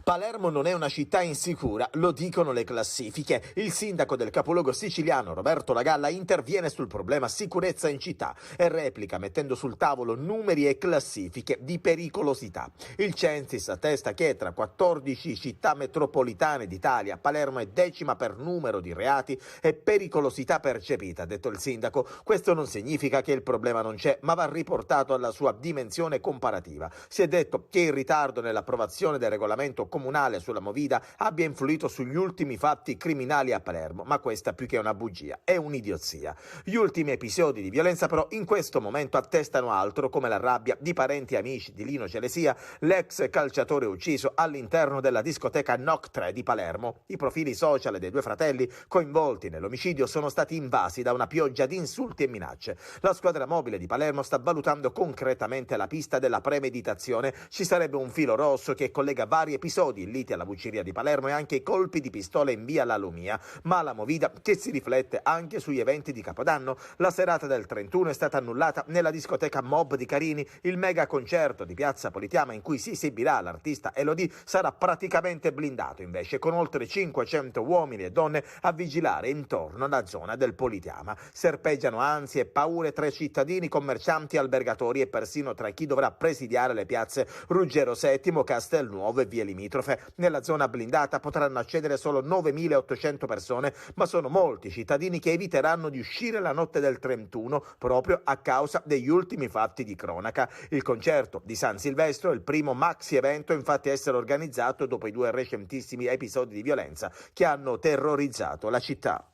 Palermo non è una città insicura, lo dicono le classifiche. Il sindaco del capoluogo siciliano, Roberto Lagalla, interviene sul problema sicurezza in città e replica mettendo sul tavolo numeri e classifiche di pericolosità. Il Censis attesta che tra 14 città metropolitane d'Italia, Palermo è 10ª per numero di reati e pericolosità percepita, ha detto il sindaco. Questo non significa che il problema non c'è, ma va riportato alla sua dimensione comparativa. Si è detto che il ritardo nell'approvazione del regolamento comunale sulla movida abbia influito sugli ultimi fatti criminali a Palermo, ma questa più che una bugia è un'idiozia. Gli ultimi episodi di violenza però in questo momento attestano altro, come la rabbia di parenti e amici di Lino Celesia, l'ex calciatore ucciso all'interno della discoteca Noc 3 di Palermo. I profili social dei due fratelli coinvolti nell'omicidio sono stati invasi da una pioggia di insulti e minacce. La squadra mobile di Palermo sta valutando concretamente la pista della premeditazione. Ci sarebbe un filo rosso che collega vari episodi, il liti alla Bucceria di Palermo e anche i colpi di pistola in via La Lumia, ma la movida che si riflette anche sugli eventi di Capodanno. La serata del 31 è stata annullata nella discoteca Mob di Carini. Il mega concerto di Piazza Politeama in cui si esibirà l'artista Elodie sarà praticamente blindato invece, con oltre 500 uomini e donne a vigilare intorno alla zona del Politeama. Serpeggiano ansie e paure tra i cittadini, commercianti, albergatori e persino tra chi dovrà presidiare le piazze Ruggero VII, Castelnuovo e vie limitrofe. Nella zona blindata potranno accedere solo 9.800 persone, ma sono molti cittadini che eviteranno di uscire la notte del 31 proprio a causa degli ultimi fatti di cronaca. Il concerto di San Silvestro è il primo maxi evento infatti a essere organizzato dopo i 2 recentissimi episodi di violenza che hanno terrorizzato la città.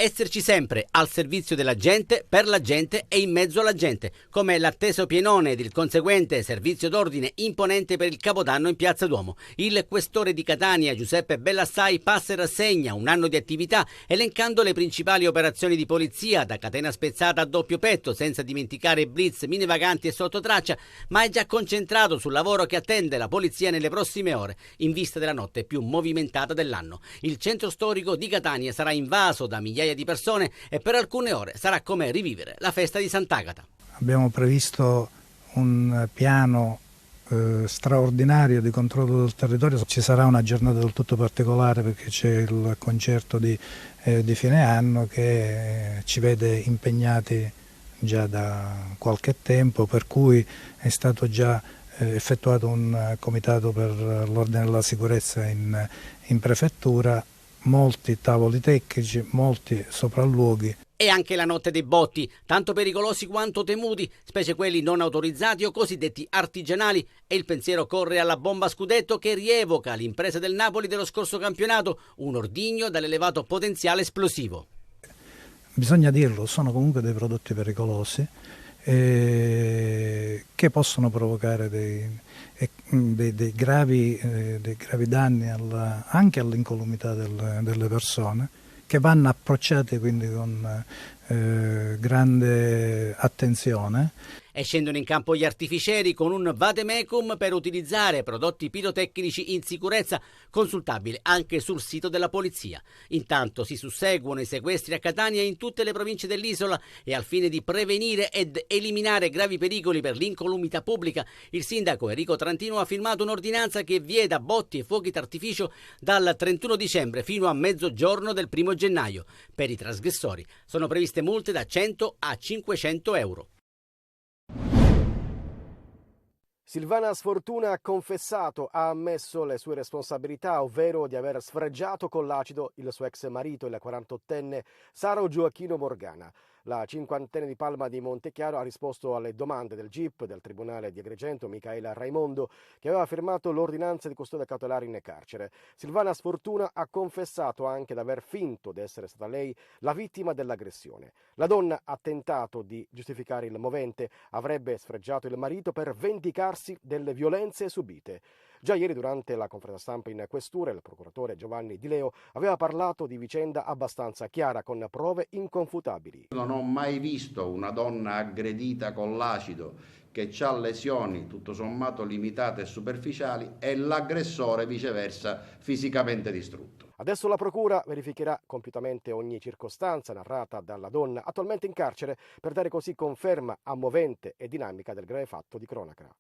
Esserci sempre al servizio della gente, per la gente e in mezzo alla gente, come l'atteso pienone ed il conseguente servizio d'ordine imponente per il Capodanno in Piazza Duomo. Il questore di Catania, Giuseppe Bellassai, passa e rassegna un anno di attività elencando le principali operazioni di polizia, da catena spezzata a doppio petto, senza dimenticare blitz, mine vaganti e sottotraccia, ma è già concentrato sul lavoro che attende la polizia nelle prossime ore, in vista della notte più movimentata dell'anno. Il centro storico di Catania sarà invaso da migliaia di persone e per alcune ore sarà come rivivere la festa di Sant'Agata. Abbiamo previsto un piano straordinario di controllo del territorio. Ci sarà una giornata del tutto particolare perché c'è il concerto di fine anno che ci vede impegnati già da qualche tempo, per cui è stato già effettuato un comitato per l'ordine e la sicurezza in prefettura, molti tavoli tecnici, molti sopralluoghi. E anche la notte dei botti, tanto pericolosi quanto temuti, specie quelli non autorizzati o cosiddetti artigianali, e il pensiero corre alla bomba scudetto che rievoca l'impresa del Napoli dello scorso campionato, un ordigno dall'elevato potenziale esplosivo. Bisogna dirlo, sono comunque dei prodotti pericolosi che possono provocare dei gravi danni anche all'incolumità delle persone, che vanno approcciate quindi con grande attenzione. E scendono in campo gli artificieri con un vademecum per utilizzare prodotti pirotecnici in sicurezza, consultabile anche sul sito della polizia. Intanto si susseguono i sequestri a Catania e in tutte le province dell'isola e al fine di prevenire ed eliminare gravi pericoli per l'incolumità pubblica, il sindaco Enrico Trantino ha firmato un'ordinanza che vieta botti e fuochi d'artificio dal 31 dicembre fino a mezzogiorno del 1 gennaio. Per i trasgressori sono previste multe da 100 a 500 euro. Silvana Sfortuna ha confessato, ha ammesso le sue responsabilità, ovvero di aver sfregiato con l'acido il suo ex marito, il 48enne Saro Gioacchino Morgana. La cinquantenne di Palma di Montechiaro ha risposto alle domande del GIP del Tribunale di Agrigento, Micaela Raimondo, che aveva firmato l'ordinanza di custodia cautelare in carcere. Silvana Sfortuna ha confessato anche di aver finto di essere stata lei la vittima dell'aggressione. La donna ha tentato di giustificare il movente, avrebbe sfregiato il marito per vendicarsi delle violenze subite. Già ieri, durante la conferenza stampa in questura, il procuratore Giovanni Di Leo aveva parlato di vicenda abbastanza chiara, con prove inconfutabili. Non ho mai visto una donna aggredita con l'acido che ha lesioni tutto sommato limitate e superficiali e l'aggressore viceversa fisicamente distrutto. Adesso la procura verificherà compiutamente ogni circostanza narrata dalla donna attualmente in carcere per dare così conferma a movente e dinamica del grave fatto di cronaca.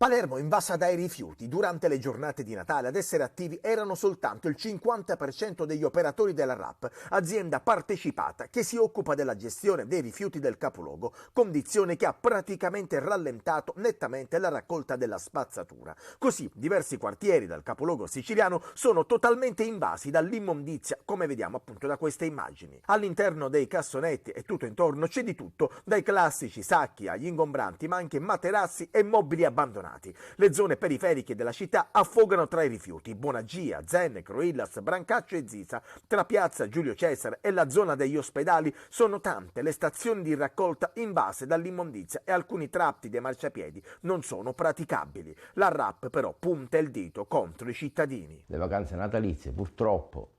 Palermo invasa dai rifiuti. Durante le giornate di Natale ad essere attivi erano soltanto il 50% degli operatori della RAP, azienda partecipata che si occupa della gestione dei rifiuti del capoluogo, condizione che ha praticamente rallentato nettamente la raccolta della spazzatura. Così diversi quartieri del capoluogo siciliano sono totalmente invasi dall'immondizia, come vediamo appunto da queste immagini. All'interno dei cassonetti e tutto intorno c'è di tutto, dai classici sacchi agli ingombranti, ma anche materassi e mobili abbandonati. Le zone periferiche della città affogano tra i rifiuti: Buonagia, Zenne, Cruillas, Brancaccio e Zisa. Tra piazza Giulio Cesare e la zona degli ospedali sono tante le stazioni di raccolta invase dall'immondizia e alcuni tratti dei marciapiedi non sono praticabili. La RAP però punta il dito contro i cittadini. Le vacanze natalizie purtroppo,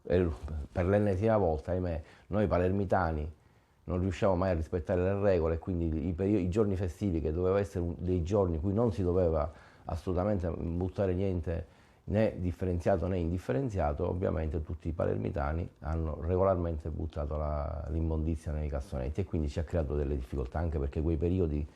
per l'ennesima volta, ahimè, noi palermitani non riusciamo mai a rispettare le regole, quindi i giorni festivi, che doveva essere dei giorni in cui non si doveva assolutamente buttare niente, né differenziato né indifferenziato, ovviamente tutti i palermitani hanno regolarmente buttato l'immondizia nei cassonetti, e quindi ci ha creato delle difficoltà, anche perché quei periodi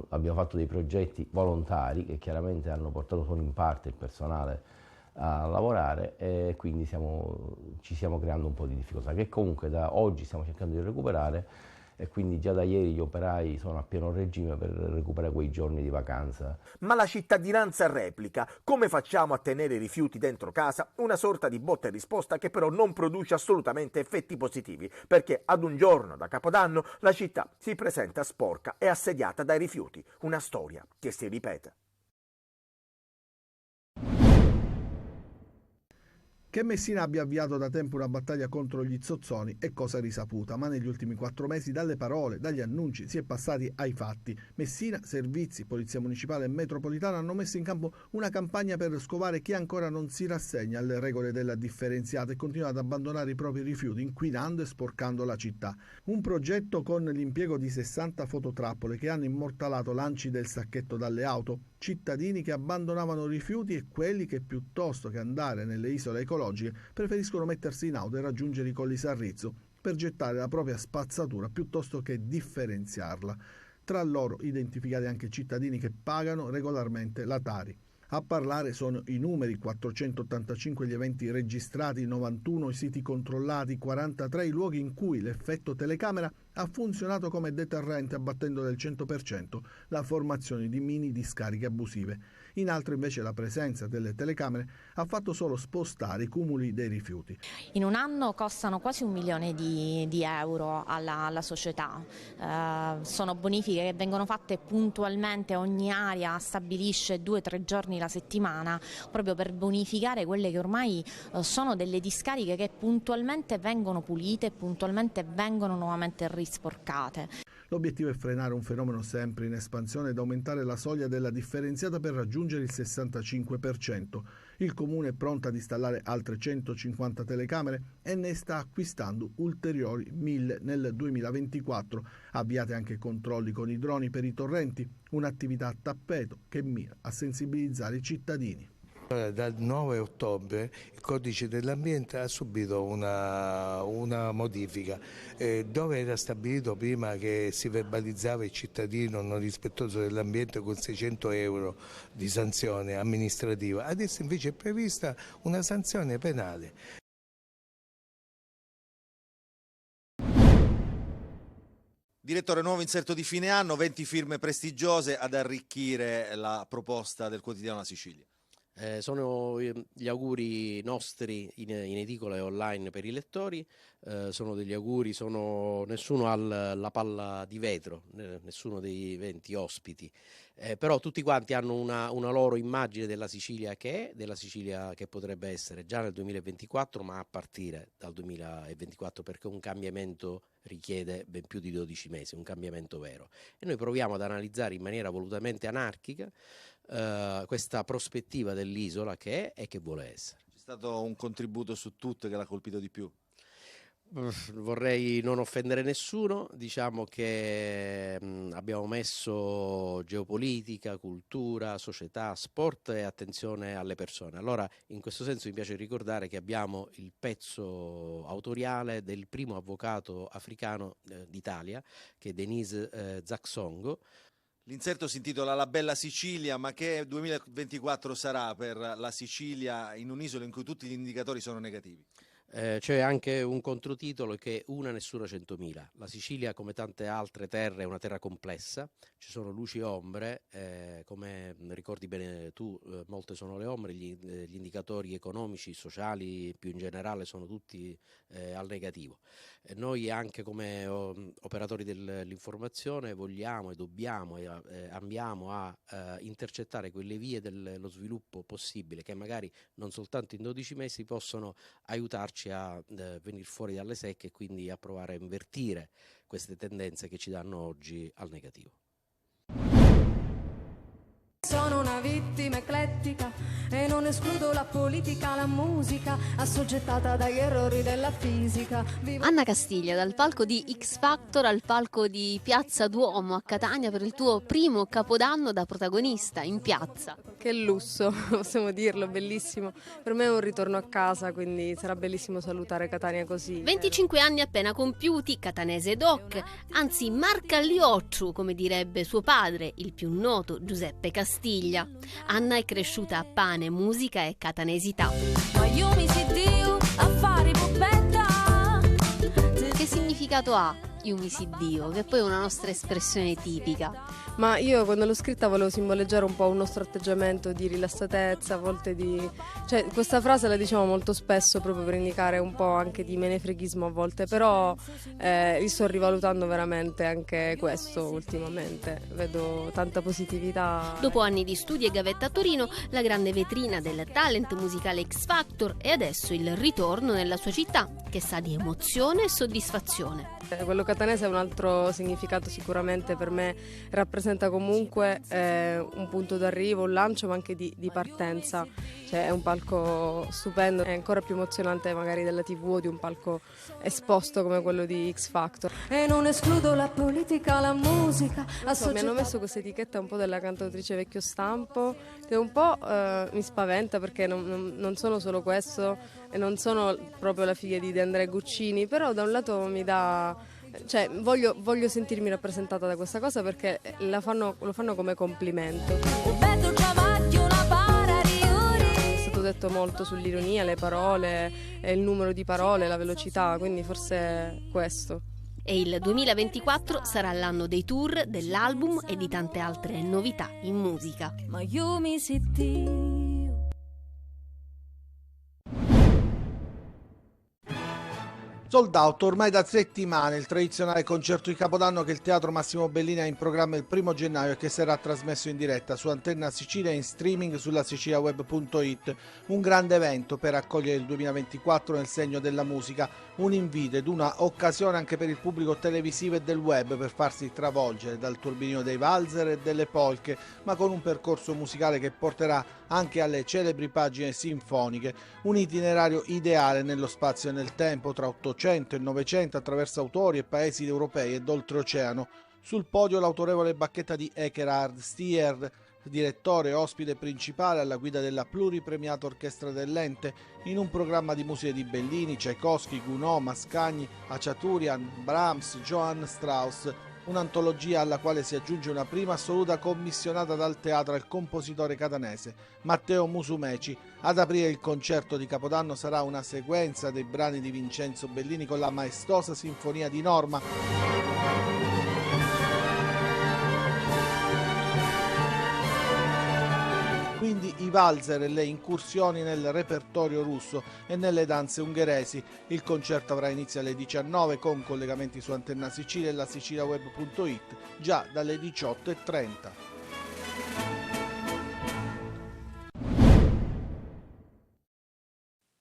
abbiamo fatto dei progetti volontari che chiaramente hanno portato solo in parte il personale a lavorare, e quindi ci stiamo creando un po' di difficoltà, che comunque da oggi stiamo cercando di recuperare, e quindi già da ieri gli operai sono a pieno regime per recuperare quei giorni di vacanza. Ma la cittadinanza replica: come facciamo a tenere i rifiuti dentro casa? Una sorta di botta e risposta che però non produce assolutamente effetti positivi, perché ad un giorno da Capodanno la città si presenta sporca e assediata dai rifiuti, una storia che si ripete. Che Messina abbia avviato da tempo una battaglia contro gli zozzoni è cosa risaputa, ma negli ultimi 4 mesi dalle parole, dagli annunci si è passati ai fatti. Messina, servizi, polizia municipale e metropolitana hanno messo in campo una campagna per scovare chi ancora non si rassegna alle regole della differenziata e continua ad abbandonare i propri rifiuti, inquinando e sporcando la città. Un progetto con l'impiego di 60 fototrappole che hanno immortalato lanci del sacchetto dalle auto, cittadini che abbandonavano rifiuti e quelli che piuttosto che andare nelle isole ecologiche preferiscono mettersi in auto e raggiungere i Colli Sarrizzo per gettare la propria spazzatura piuttosto che differenziarla. Tra loro identificati anche cittadini che pagano regolarmente la Tari. A parlare sono i numeri: 485 gli eventi registrati, 91 i siti controllati, 43 i luoghi in cui l'effetto telecamera ha funzionato come deterrente, abbattendo del 100% la formazione di mini discariche abusive. In altri invece la presenza delle telecamere ha fatto solo spostare i cumuli dei rifiuti. In un anno costano quasi 1 milione di euro alla società. Sono bonifiche che vengono fatte puntualmente, ogni area stabilisce 2-3 giorni la settimana proprio per bonificare quelle che ormai sono delle discariche che puntualmente vengono pulite e puntualmente vengono nuovamente risporcate. L'obiettivo è frenare un fenomeno sempre in espansione ed aumentare la soglia della differenziata per raggiungere il 65%. Il Comune è pronto ad installare altre 150 telecamere e ne sta acquistando ulteriori 1000 nel 2024. Avviate anche controlli con i droni per i torrenti, un'attività a tappeto che mira a sensibilizzare i cittadini. Dal 9 ottobre il codice dell'ambiente ha subito una modifica, dove era stabilito prima che si verbalizzava il cittadino non rispettoso dell'ambiente con 600 euro di sanzione amministrativa, adesso invece è prevista una sanzione penale. Direttore, nuovo inserto di fine anno, 20 firme prestigiose ad arricchire la proposta del quotidiano La Sicilia. Sono gli auguri nostri in edicola e online per i lettori, sono degli auguri, nessuno ha la palla di vetro, nessuno dei 20 ospiti, però tutti quanti hanno una loro immagine della Sicilia della Sicilia che potrebbe essere già nel 2024, ma a partire dal 2024, perché un cambiamento richiede ben più di 12 mesi, un cambiamento vero, e noi proviamo ad analizzare in maniera volutamente anarchica questa prospettiva dell'isola che è e che vuole essere. C'è stato un contributo su tutte che l'ha colpito di più? vorrei non offendere nessuno, diciamo che abbiamo messo geopolitica, cultura, società, sport e attenzione alle persone. Allora, in questo senso mi piace ricordare che abbiamo il pezzo autoriale del primo avvocato africano d'Italia, che è Denise Zaxongo. L'inserto si intitola La bella Sicilia, ma che 2024 sarà per la Sicilia in un'isola in cui tutti gli indicatori sono negativi? C'è anche un controtitolo che è Una nessuna 100.000. La Sicilia, come tante altre terre, è una terra complessa, ci sono luci e ombre, come ricordi bene tu, molte sono le ombre, gli indicatori economici, sociali, più in generale, sono tutti al negativo. Noi anche come operatori dell'informazione vogliamo e dobbiamo e ambiamo a intercettare quelle vie dello sviluppo possibile che magari non soltanto in 12 mesi possono aiutarci a venire fuori dalle secche e quindi a provare a invertire queste tendenze che ci danno oggi al negativo. Sono una vittima eclettica e non escludo la politica, la musica, assoggettata dagli errori della fisica. Anna Castiglia, dal palco di X Factor al palco di Piazza Duomo a Catania per il tuo primo Capodanno da protagonista in piazza. Che lusso, possiamo dirlo, bellissimo. Per me è un ritorno a casa, quindi sarà bellissimo salutare Catania così. 25 anni appena compiuti, catanese doc, anzi Marcagliocciu, come direbbe suo padre, il più noto Giuseppe Castiglia. Anna è cresciuta a pane, musica e catanesità. Ma io mi sedeo a fare poppetta. Che significato ha Io mi Dio, che poi è una nostra espressione tipica? Ma io quando l'ho scritta volevo simboleggiare un po' un nostro atteggiamento di rilassatezza, a volte cioè questa frase la diciamo molto spesso proprio per indicare un po' anche di menefreghismo a volte, però io sto rivalutando veramente anche questo ultimamente, vedo tanta positività. Dopo anni di studi e gavetta a Torino, la grande vetrina del talent musicale X Factor e adesso il ritorno nella sua città, che sa di emozione e soddisfazione. Quello catanese ha un altro significato sicuramente per me, rappresenta comunque un punto d'arrivo, un lancio ma anche di partenza, cioè è un palco stupendo, è ancora più emozionante magari della TV o di un palco esposto come quello di X Factor. E non escludo la politica, la musica, Mi hanno messo questa etichetta un po' della cantautrice vecchio stampo, che un po' mi spaventa perché non sono solo questo e non sono proprio la figlia di De André Guccini, però da un lato mi dà, cioè voglio sentirmi rappresentata da questa cosa perché lo fanno come complimento. È stato detto molto sull'ironia, le parole, il numero di parole, la velocità, quindi forse questo. E il 2024 sarà l'anno dei tour, dell'album e di tante altre novità in musica. Ma io mi Dio. Sold out ormai da settimane il tradizionale concerto di Capodanno che il Teatro Massimo Bellini ha in programma il 1 gennaio e che sarà trasmesso in diretta su Antenna Sicilia e in streaming sulla siciliaweb.it. Un grande evento per accogliere il 2024 nel segno della musica, un invito ed una occasione anche per il pubblico televisivo e del web per farsi travolgere dal turbinio dei valzer e delle polche, ma con un percorso musicale che porterà anche alle celebri pagine sinfoniche, un itinerario ideale nello spazio e nel tempo tra 800 e 900 attraverso autori e paesi europei ed oltreoceano. Sul podio l'autorevole bacchetta di Ekerhard Stier, direttore e ospite principale alla guida della pluripremiata orchestra dell'ente, in un programma di musiche di Bellini, Tchaikovsky, Gounod, Mascagni, Aciaturian, Brahms, Johann Strauss, un'antologia alla quale si aggiunge una prima assoluta commissionata dal teatro al compositore catanese Matteo Musumeci. Ad aprire il concerto di Capodanno sarà una sequenza dei brani di Vincenzo Bellini con la maestosa sinfonia di Norma. Quindi i valzer e le incursioni nel repertorio russo e nelle danze ungheresi. Il concerto avrà inizio alle 19 con collegamenti su Antenna Sicilia e la siciliaweb.it già dalle 18:30.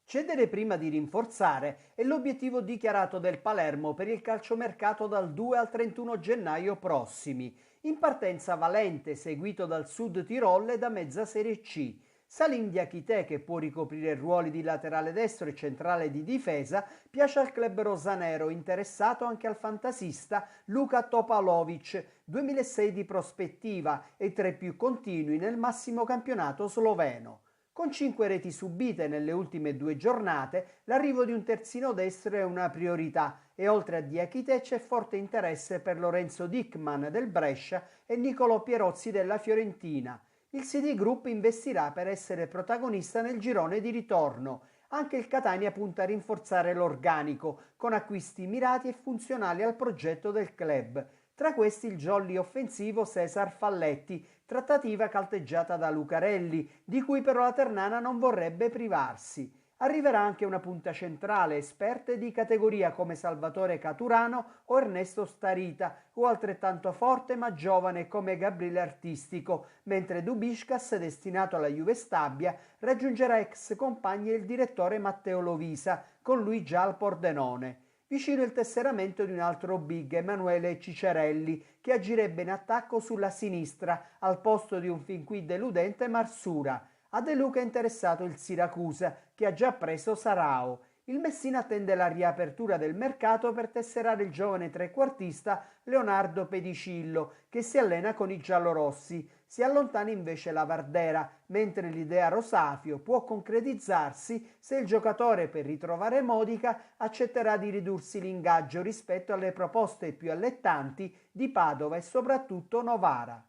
Cedere prima di rinforzare è l'obiettivo dichiarato del Palermo per il calciomercato dal 2 al 31 gennaio prossimi. In partenza Valente, seguito dal Sud Tirol e da mezza Serie C. Salim Diakité, che può ricoprire ruoli di laterale destro e centrale di difesa, piace al club rosanero, interessato anche al fantasista Luka Topalovic, 2006 di prospettiva e tra i più continui nel massimo campionato sloveno. Con 5 reti subite nelle ultime 2 giornate, l'arrivo di un terzino destro è una priorità e oltre a Diakité c'è forte interesse per Lorenzo Dickmann del Brescia e Nicolò Pierozzi della Fiorentina. Il CD Group investirà per essere protagonista nel girone di ritorno. Anche il Catania punta a rinforzare l'organico, con acquisti mirati e funzionali al progetto del club. Tra questi il jolly offensivo Cesar Falletti, trattativa calteggiata da Lucarelli, di cui però la Ternana non vorrebbe privarsi. Arriverà anche una punta centrale, esperte di categoria come Salvatore Caturano o Ernesto Starita, o altrettanto forte ma giovane come Gabriele Artistico, mentre Dubiscas, destinato alla Juve Stabia, raggiungerà ex compagni e il direttore Matteo Lovisa, con lui già al Pordenone. Vicino il tesseramento di un altro big, Emanuele Cicerelli, che agirebbe in attacco sulla sinistra, al posto di un fin qui deludente Marsura. A De Luca è interessato il Siracusa, che ha già preso Sarao. Il Messina attende la riapertura del mercato per tesserare il giovane trequartista Leonardo Pedicillo, che si allena con i giallorossi. Si allontana invece la Vardera, mentre l'idea Rosafio può concretizzarsi se il giocatore, per ritrovare Modica, accetterà di ridursi l'ingaggio rispetto alle proposte più allettanti di Padova e soprattutto Novara.